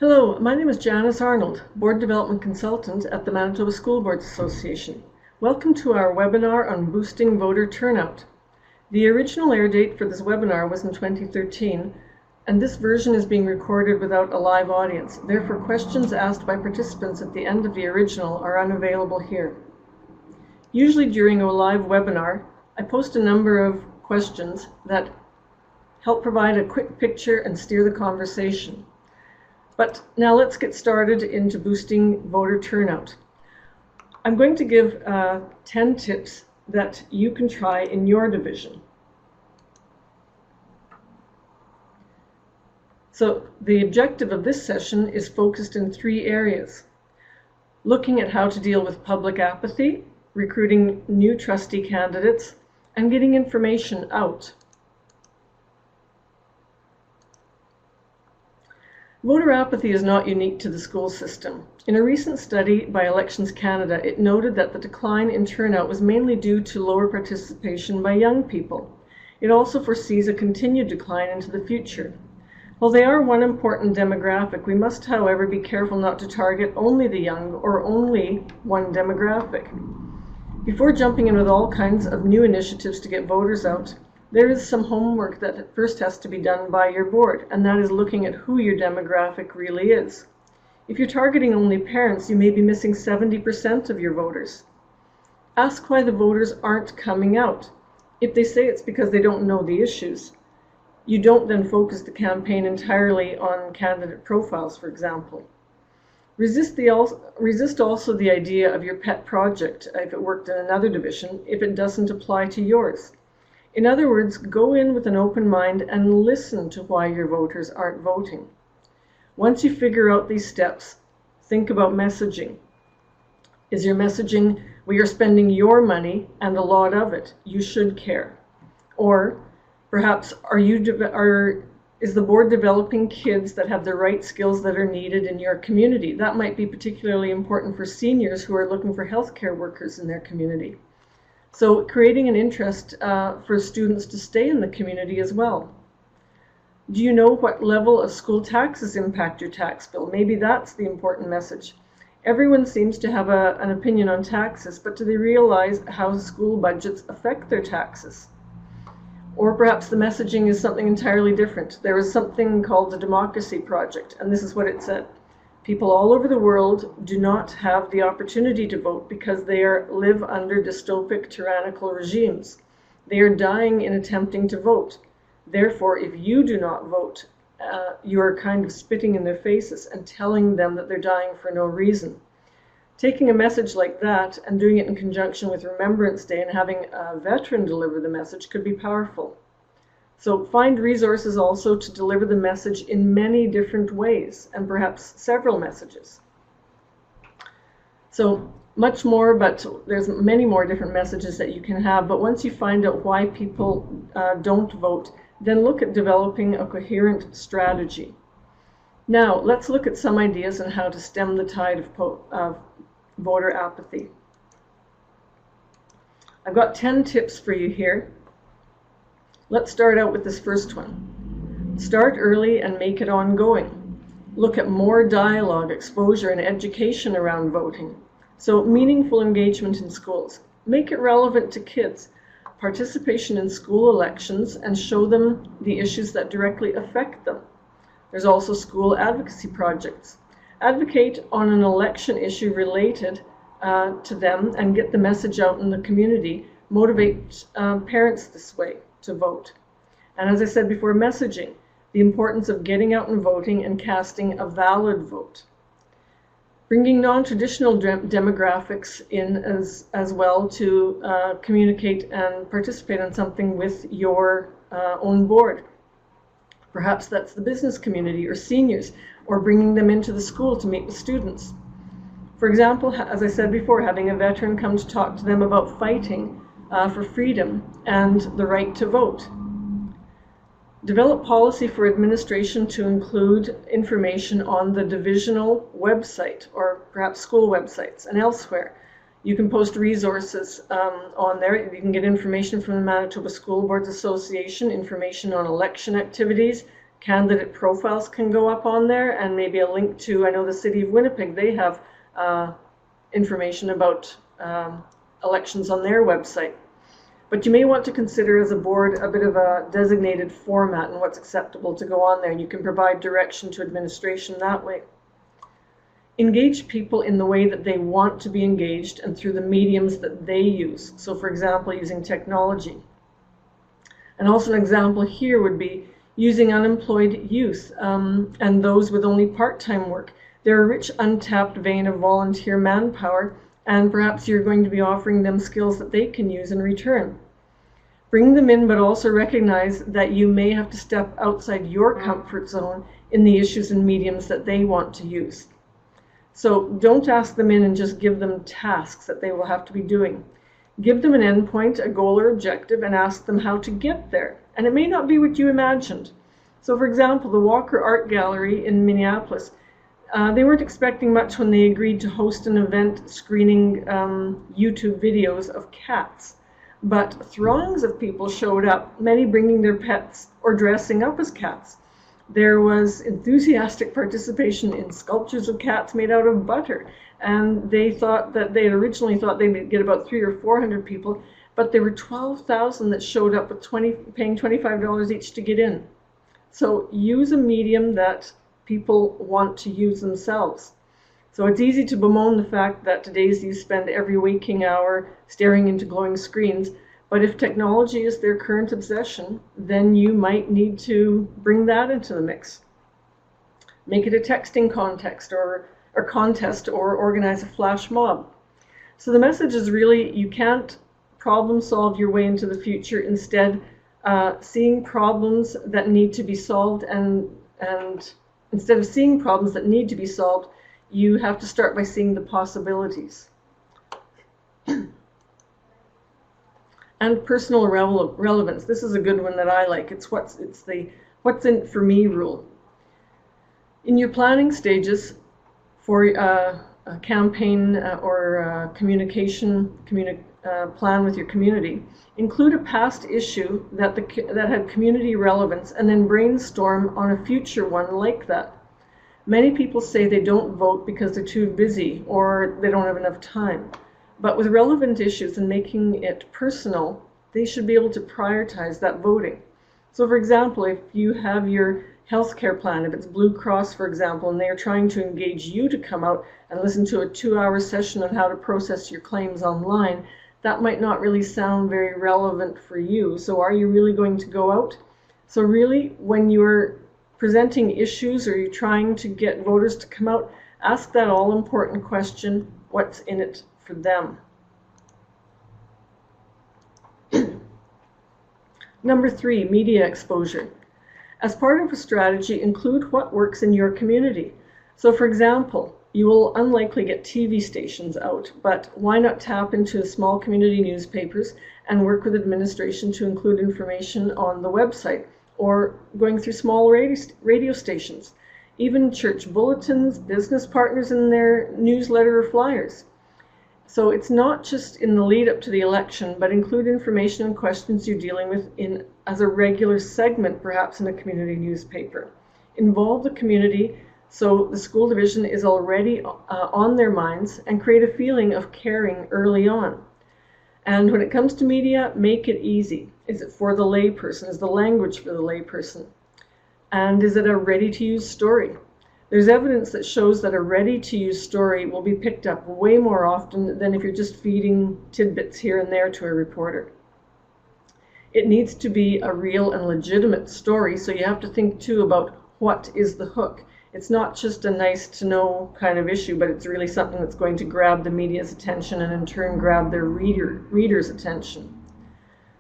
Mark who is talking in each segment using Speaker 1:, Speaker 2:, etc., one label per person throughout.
Speaker 1: Hello, my name is Janice Arnold, Board Development Consultant at the Manitoba School Boards Association. Welcome to our webinar on boosting voter turnout. The original air date for this webinar was in 2013, and this version is being recorded without a live audience. Therefore, questions asked by participants at the end of the original are unavailable here. Usually during a live webinar, I post a number of questions that help provide a quick picture and steer the conversation. But now let's get started into boosting voter turnout. I'm going to give 10 tips that you can try in your division. So the objective of this session is focused in 3 areas: looking at how to deal with public apathy, recruiting new trustee candidates, and getting information out. Voter apathy is not unique to the school system. In a recent study by Elections Canada, it noted that the decline in turnout was mainly due to lower participation by young people. It also foresees a continued decline into the future. While they are one important demographic, we must, however, be careful not to target only the young or only one demographic. Before jumping in with all kinds of new initiatives to get voters out, there is some homework that first has to be done by your board, and that is looking at who your demographic really is. If you're targeting only parents, you may be missing 70% of your voters. Ask why the voters aren't coming out. If they say it's because they don't know the issues, you don't then focus the campaign entirely on candidate profiles, for example. Resist also the idea of your pet project if it worked in another division, if it doesn't apply to yours. In other words, go in with an open mind and listen to why your voters aren't voting. Once you figure out these steps, think about messaging. Is your messaging, we are spending your money and a lot of it, you should care? Or perhaps is the board developing kids that have the right skills that are needed in your community? That might be particularly important for seniors who are looking for healthcare workers in their community. So creating an interest for students to stay in the community as well. Do you know what level of school taxes impact your tax bill? Maybe that's the important message. Everyone seems to have an opinion on taxes, but do they realize how school budgets affect their taxes? Or perhaps the messaging is something entirely different. There was something called the Democracy Project, and this is what it said. People all over the world do not have the opportunity to vote because they live under dystopic tyrannical regimes. They are dying in attempting to vote. Therefore, if you do not vote, you are kind of spitting in their faces and telling them that they're dying for no reason. Taking a message like that and doing it in conjunction with Remembrance Day and having a veteran deliver the message could be powerful. So find resources also to deliver the message in many different ways, and perhaps several messages. So much more, but there's many more different messages that you can have. But once you find out why people don't vote, then look at developing a coherent strategy. Now, let's look at some ideas on how to stem the tide of voter apathy. I've got 10 tips for you here. Let's start out with this first one. Start early and make it ongoing. Look at more dialogue, exposure, and education around voting. So meaningful engagement in schools. Make it relevant to kids. Participation in school elections and show them the issues that directly affect them. There's also school advocacy projects. Advocate on an election issue related to them and get the message out in the community. Motivate parents this way to vote. And as I said before, messaging, the importance of getting out and voting and casting a valid vote. Bringing non-traditional demographics in as well to communicate and participate in something with your own board. Perhaps that's the business community or seniors, or bringing them into the school to meet with students. For example, as I said before, having a veteran come to talk to them about fighting for freedom and the right to vote. Develop policy for administration to include information on the divisional website or perhaps school websites and elsewhere. You can post resources on there. You can get information from the Manitoba School Boards Association, information on election activities, candidate profiles can go up on there, and maybe a link to, I know the City of Winnipeg, they have information about elections on their website. But you may want to consider as a board a bit of a designated format and what's acceptable to go on there, and you can provide direction to administration that way. Engage people in the way that they want to be engaged and through the mediums that they use. So for example, using technology. And also an example here would be using unemployed youth and those with only part-time work. They're a rich, untapped vein of volunteer manpower, and perhaps you're going to be offering them skills that they can use in return. Bring them in, but also recognize that you may have to step outside your comfort zone in the issues and mediums that they want to use. So don't ask them in and just give them tasks that they will have to be doing. Give them an endpoint, a goal or objective, and ask them how to get there. And it may not be what you imagined. So for example, the Walker Art Gallery in Minneapolis, they weren't expecting much when they agreed to host an event screening YouTube videos of cats. But throngs of people showed up, many bringing their pets or dressing up as cats. There was enthusiastic participation in sculptures of cats made out of butter. And they thought that they had originally thought they would get about 300 or 400 people, but there were 12,000 that showed up with paying $25 each to get in. So use a medium that people want to use themselves. So it's easy to bemoan the fact that today's youth spend every waking hour staring into glowing screens, but if technology is their current obsession, then you might need to bring that into the mix. Make it a texting contest or organize a flash mob. So the message is really, you can't problem solve your way into the future. Instead, seeing problems that need to be solved, and instead of seeing problems that need to be solved, you have to start by seeing the possibilities. And personal relevance. This is a good one that I like. It's the what's in it for me rule. In your planning stages for a campaign or communication plan with your community, include a past issue that had community relevance, and then brainstorm on a future one like that. Many people say they don't vote because they're too busy or they don't have enough time. But with relevant issues and making it personal, they should be able to prioritize that voting. So for example, if you have your healthcare plan, if it's Blue Cross, for example, and they are trying to engage you to come out and listen to a 2-hour session on how to process your claims online, that might not really sound very relevant for you. So are you really going to go out? So really, when you're presenting issues or you're trying to get voters to come out, ask that all-important question, what's in it for them? Number 3, media exposure. As part of a strategy, include what works in your community. So for example, you will unlikely get TV stations out, but why not tap into small community newspapers and work with administration to include information on the website, or going through small radio stations, even church bulletins, business partners in their newsletter or flyers. So it's not just in the lead up to the election, but include information and questions you're dealing with as a regular segment, perhaps in a community newspaper. Involve the community so the school division is already on their minds, and create a feeling of caring early on. And when it comes to media, make it easy. Is it for the layperson? Is the language for the layperson? And is it a ready-to-use story? There's evidence that shows that a ready-to-use story will be picked up way more often than if you're just feeding tidbits here and there to a reporter. It needs to be a real and legitimate story, so you have to think too about what is the hook. It's not just a nice-to-know kind of issue, but it's really something that's going to grab the media's attention and in turn grab their reader's attention.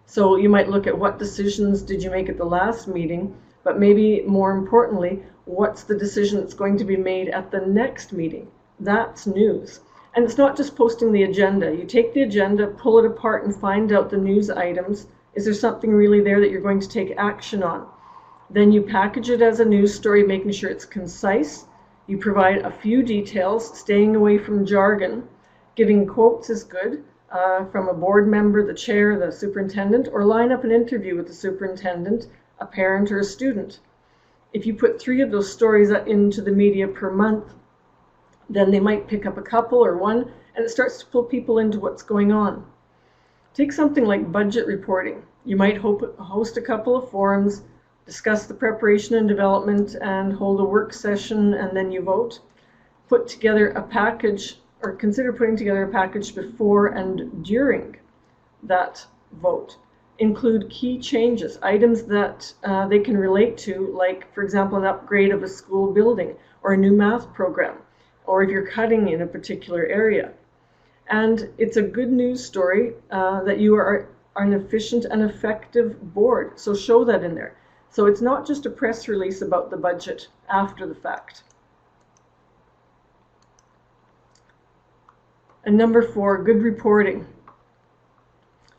Speaker 1: So you might look at what decisions did you make at the last meeting, but maybe more importantly, what's the decision that's going to be made at the next meeting? That's news. And it's not just posting the agenda. You take the agenda, pull it apart, and find out the news items. Is there something really there that you're going to take action on? Then you package it as a news story, making sure it's concise. You provide a few details, staying away from jargon. Giving quotes is good, from a board member, the chair, the superintendent, or line up an interview with the superintendent, a parent, or a student. If you put 3 of those stories into the media per month, then they might pick up a couple or one, and it starts to pull people into what's going on. Take something like budget reporting. You might host a couple of forums, discuss the preparation and development, and hold a work session, and then you vote. Put together a package, or consider putting together a package before and during that vote. Include key changes, items that they can relate to, like, for example, an upgrade of a school building or a new math program, or if you're cutting in a particular area. And it's a good news story that you are an efficient and effective board, so show that in there. So it's not just a press release about the budget after the fact. And number 4, good reporting.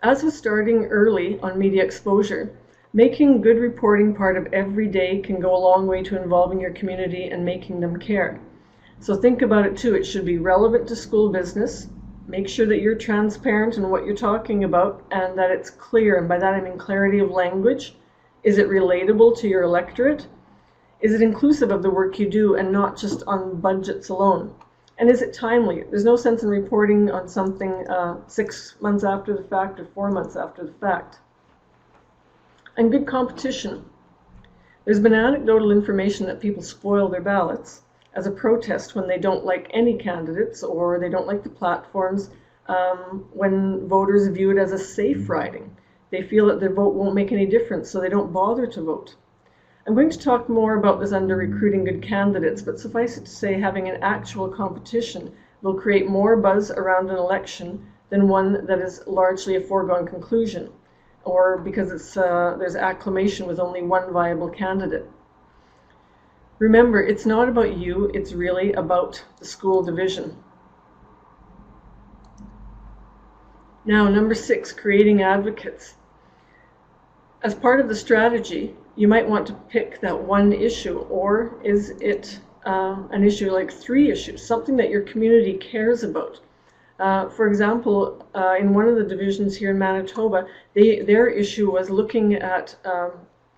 Speaker 1: As with starting early on media exposure, making good reporting part of every day can go a long way to involving your community and making them care. So think about it too. It should be relevant to school business. Make sure that you're transparent in what you're talking about and that it's clear. And by that I mean clarity of language. Is it relatable to your electorate? Is it inclusive of the work you do and not just on budgets alone? And is it timely? There's no sense in reporting on something 6 months after the fact or 4 months after the fact. And good competition. There's been anecdotal information that people spoil their ballots as a protest when they don't like any candidates or they don't like the platforms, when voters view it as a safe riding. They feel that their vote won't make any difference, so they don't bother to vote. I'm going to talk more about this under recruiting good candidates, but suffice it to say, having an actual competition will create more buzz around an election than one that is largely a foregone conclusion, or because there's acclamation with only one viable candidate. Remember, it's not about you, it's really about the school division. Now, number 6, creating advocates. As part of the strategy, you might want to pick that one issue, or is it an issue like 3 issues, something that your community cares about. For example, in one of the divisions here in Manitoba, their issue was looking at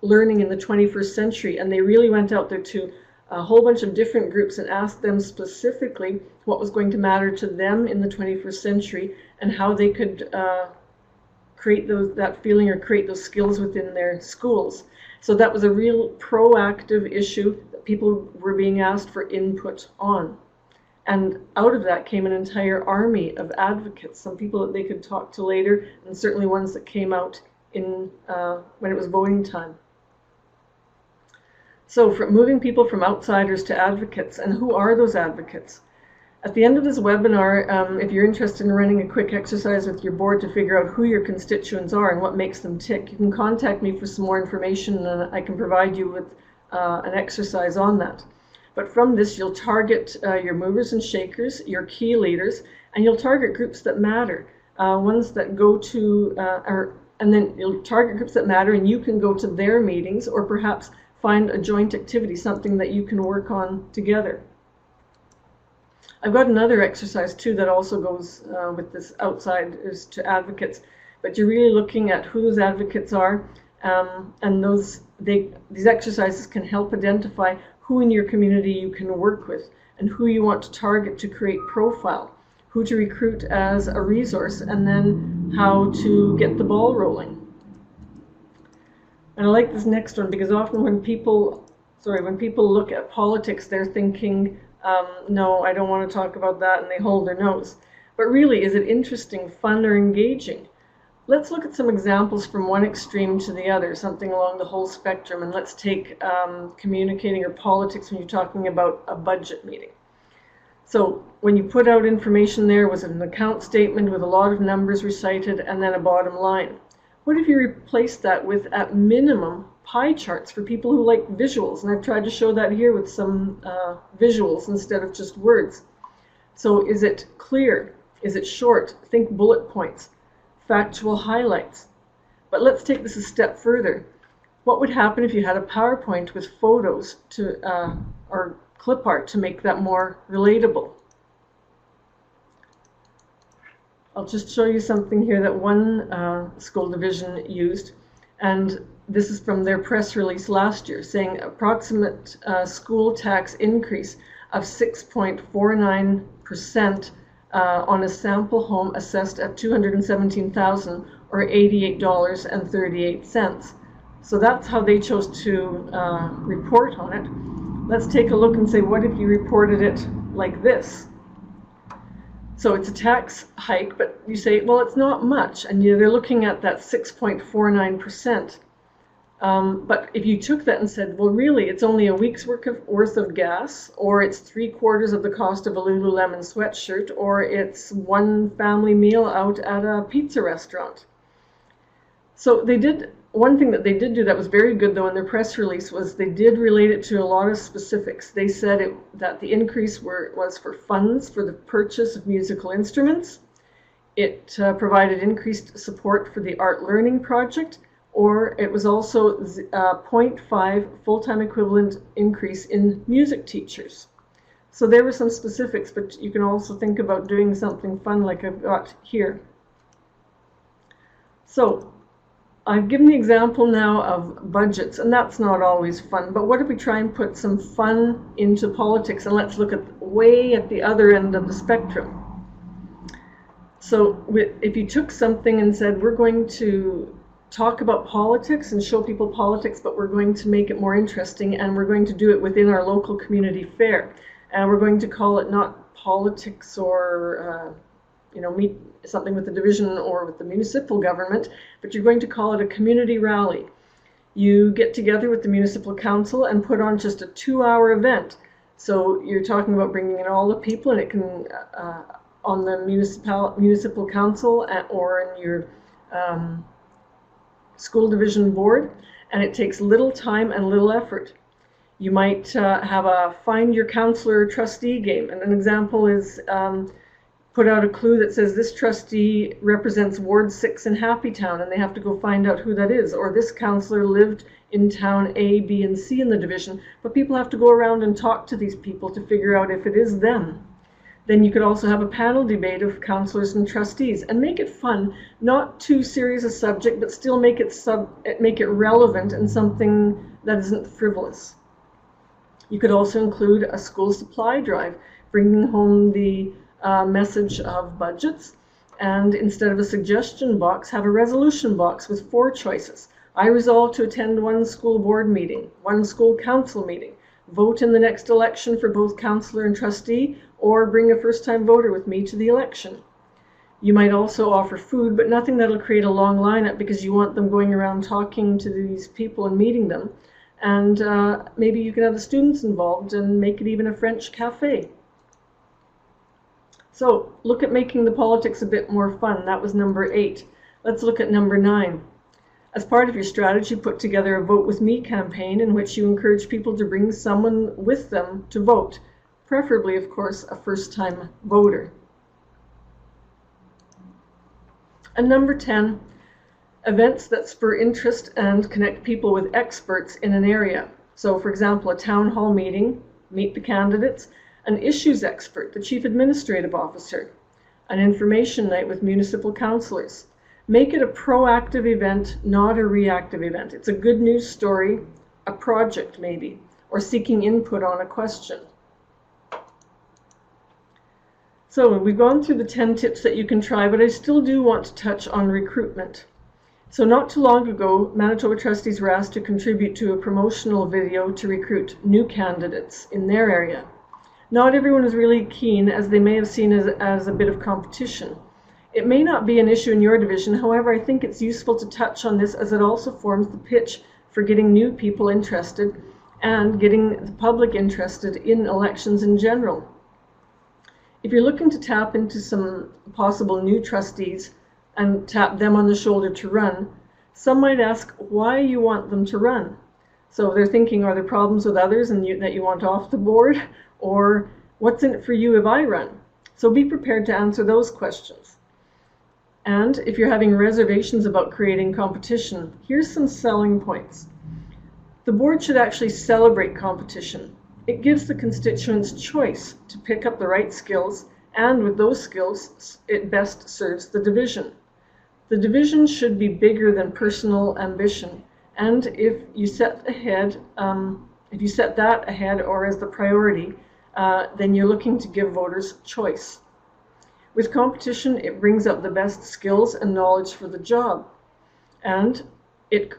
Speaker 1: learning in the 21st century, and they really went out there to a whole bunch of different groups and asked them specifically what was going to matter to them in the 21st century and how they could create that feeling or create those skills within their schools. So that was a real proactive issue that people were being asked for input on. And out of that came an entire army of advocates, some people that they could talk to later, and certainly ones that came out in when it was voting time. So from moving people from outsiders to advocates, and who are those advocates? At the end of this webinar, if you're interested in running a quick exercise with your board to figure out who your constituents are and what makes them tick, you can contact me for some more information and I can provide you with an exercise on that. But from this, you'll target your movers and shakers, your key leaders, and you'll target groups that matter, ones that go to, and then you'll target groups that matter and you can go to their meetings or perhaps find a joint activity, something that you can work on together. I've got another exercise too that also goes with this outsiders to advocates, but you're really looking at who those advocates are, and these exercises can help identify who in your community you can work with and who you want to target to create profile, who to recruit as a resource, and then how to get the ball rolling. And I like this next one because often when people look at politics, they're thinking, no, I don't want to talk about that, and they hold their nose. But really, is it interesting, fun, or engaging? Let's look at some examples from one extreme to the other, something along the whole spectrum, and let's take communicating or politics when you're talking about a budget meeting. So when you put out information there, was it an account statement with a lot of numbers recited and then a bottom line? What if you replace that with, at minimum, pie charts for people who like visuals? And I've tried to show that here with some visuals instead of just words. So is it clear? Is it short? Think bullet points, factual highlights. But let's take this a step further. What would happen if you had a PowerPoint with photos or clip art to make that more relatable? I'll just show you something here that one school division used. And This is from their press release last year, saying approximate school tax increase of 6.49% on a sample home assessed at $217,000 or $88.38. So that's how they chose to report on it. Let's take a look and say, what if you reported it like this? So it's a tax hike, but you say, well, it's not much, and they're looking at that 6.49%. But if you took that and said, well, really, it's only a week's worth of gas, or it's 3/4 of the cost of a Lululemon sweatshirt, or it's one family meal out at a pizza restaurant. So one thing that they did do that was very good, though, in their press release was they did relate it to a lot of specifics. They said that the increase was for funds for the purchase of musical instruments. It provided increased support for the art learning project, or it was also 0.5 full-time equivalent increase in music teachers. So there were some specifics, but you can also think about doing something fun like I've got here. So I've given the example now of budgets, and that's not always fun, but what if we try and put some fun into politics, and let's look at way at the other end of the spectrum. So if you took something and said, we're going to talk about politics and show people politics, but we're going to make it more interesting, and we're going to do it within our local community fair, and we're going to call it not politics or meet something with the division or with the municipal government, but you're going to call it a community rally. You get together with the municipal council and put on just a 2-hour event. So you're talking about bringing in all the people, and it can on the municipal council or in your school division board, and it takes little time and little effort. You might have a find your counselor trustee game, and an example is put out a clue that says this trustee represents Ward 6 in Happytown, and they have to go find out who that is, or this counselor lived in town A, B, and C in the division, but people have to go around and talk to these people to figure out if it is them. Then you could also have a panel debate of counselors and trustees and make it fun, not too serious a subject, but still make it relevant and something that isn't frivolous. You could also include a school supply drive, bringing home the message of budgets, and instead of a suggestion box, have a resolution box with 4 choices. I resolve to attend one school board meeting, one school council meeting, vote in the next election for both councillor and trustee, or bring a first-time voter with me to the election. You might also offer food, but nothing that'll create a long lineup, because you want them going around talking to these people and meeting them. And maybe you can have the students involved and make it even a French cafe. So look at making the politics a bit more fun. That was number 8. Let's look at number 9. As part of your strategy, put together a Vote With Me campaign in which you encourage people to bring someone with them to vote, preferably, of course, a first-time voter. And number 10, events that spur interest and connect people with experts in an area. So, for example, a town hall meeting, meet the candidates, an issues expert, the chief administrative officer, an information night with municipal councillors. Make it a proactive event, not a reactive event. It's a good news story, a project maybe, or seeking input on a question. So we've gone through the 10 tips that you can try, but I still do want to touch on recruitment. So not too long ago, Manitoba trustees were asked to contribute to a promotional video to recruit new candidates in their area. Not everyone is really keen, as they may have seen as a bit of competition. It may not be an issue in your division, however, I think it's useful to touch on this as it also forms the pitch for getting new people interested and getting the public interested in elections in general. If you're looking to tap into some possible new trustees and tap them on the shoulder to run, some might ask why you want them to run. So they're thinking, are there problems with others and that you want off the board? Or what's in it for you if I run? So be prepared to answer those questions. And if you're having reservations about creating competition, here's some selling points. The board should actually celebrate competition. It gives the constituents choice to pick up the right skills, and with those skills, it best serves the division. The division should be bigger than personal ambition, And if you set that ahead or as the priority, then you're looking to give voters choice. With competition, it brings out the best skills and knowledge for the job. And if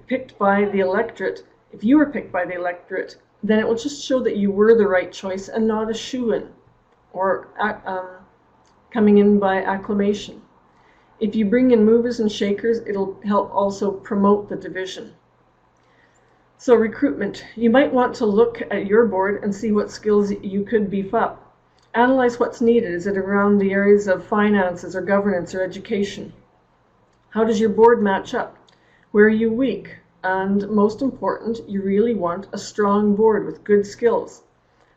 Speaker 1: picked by the electorate, if you were picked by the electorate, then it will just show that you were the right choice and not a shoo-in or coming in by acclamation. If you bring in movers and shakers, it'll help also promote the division. So recruitment, you might want to look at your board and see what skills you could beef up. Analyze what's needed. Is it around the areas of finances or governance or education? How does your board match up? Where are you weak? And most important, you really want a strong board with good skills.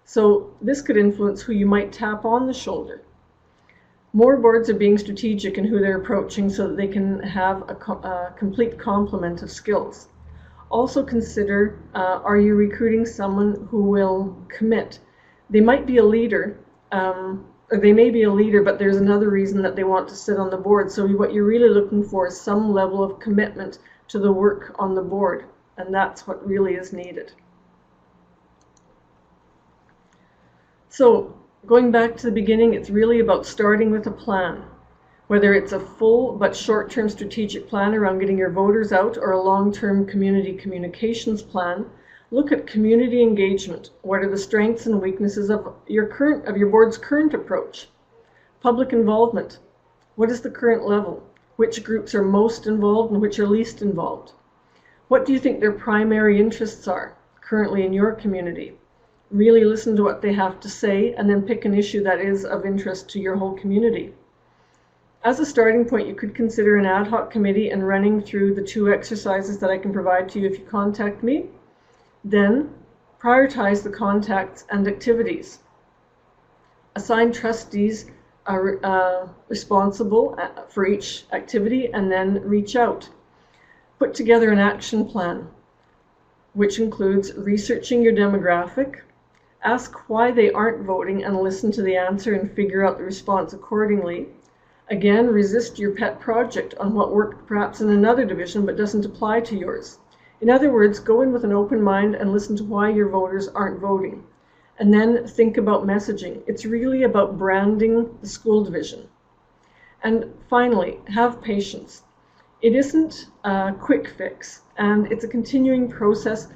Speaker 1: So this could influence who you might tap on the shoulder. More boards are being strategic in who they're approaching so that they can have a complete complement of skills. Also consider, are you recruiting someone who will commit? They might be a leader, or they may be a leader, but there's another reason that they want to sit on the board. So what you're really looking for is some level of commitment to the work on the board, and that's what really is needed. So going back to the beginning, it's really about starting with a plan. Whether it's a full but short-term strategic plan around getting your voters out or a long-term community communications plan, look at community engagement. What are the strengths and weaknesses of your board's current approach? Public involvement. What is the current level? Which groups are most involved and which are least involved? What do you think their primary interests are currently in your community? Really listen to what they have to say and then pick an issue that is of interest to your whole community. As a starting point, you could consider an ad hoc committee and running through the 2 exercises that I can provide to you if you contact me. Then prioritize the contacts and activities. Assign trustees responsible for each activity and then reach out. Put together an action plan, which includes researching your demographic, ask why they aren't voting and listen to the answer and figure out the response accordingly. Again, resist your pet project on what worked perhaps in another division but doesn't apply to yours. In other words, go in with an open mind and listen to why your voters aren't voting. And then think about messaging. It's really about branding the school division. And finally, have patience. It isn't a quick fix, and it's a continuing process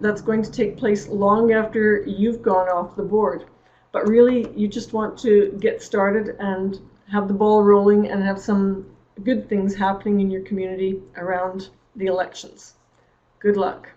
Speaker 1: that's going to take place long after you've gone off the board. But really, you just want to get started and have the ball rolling and have some good things happening in your community around the elections. Good luck.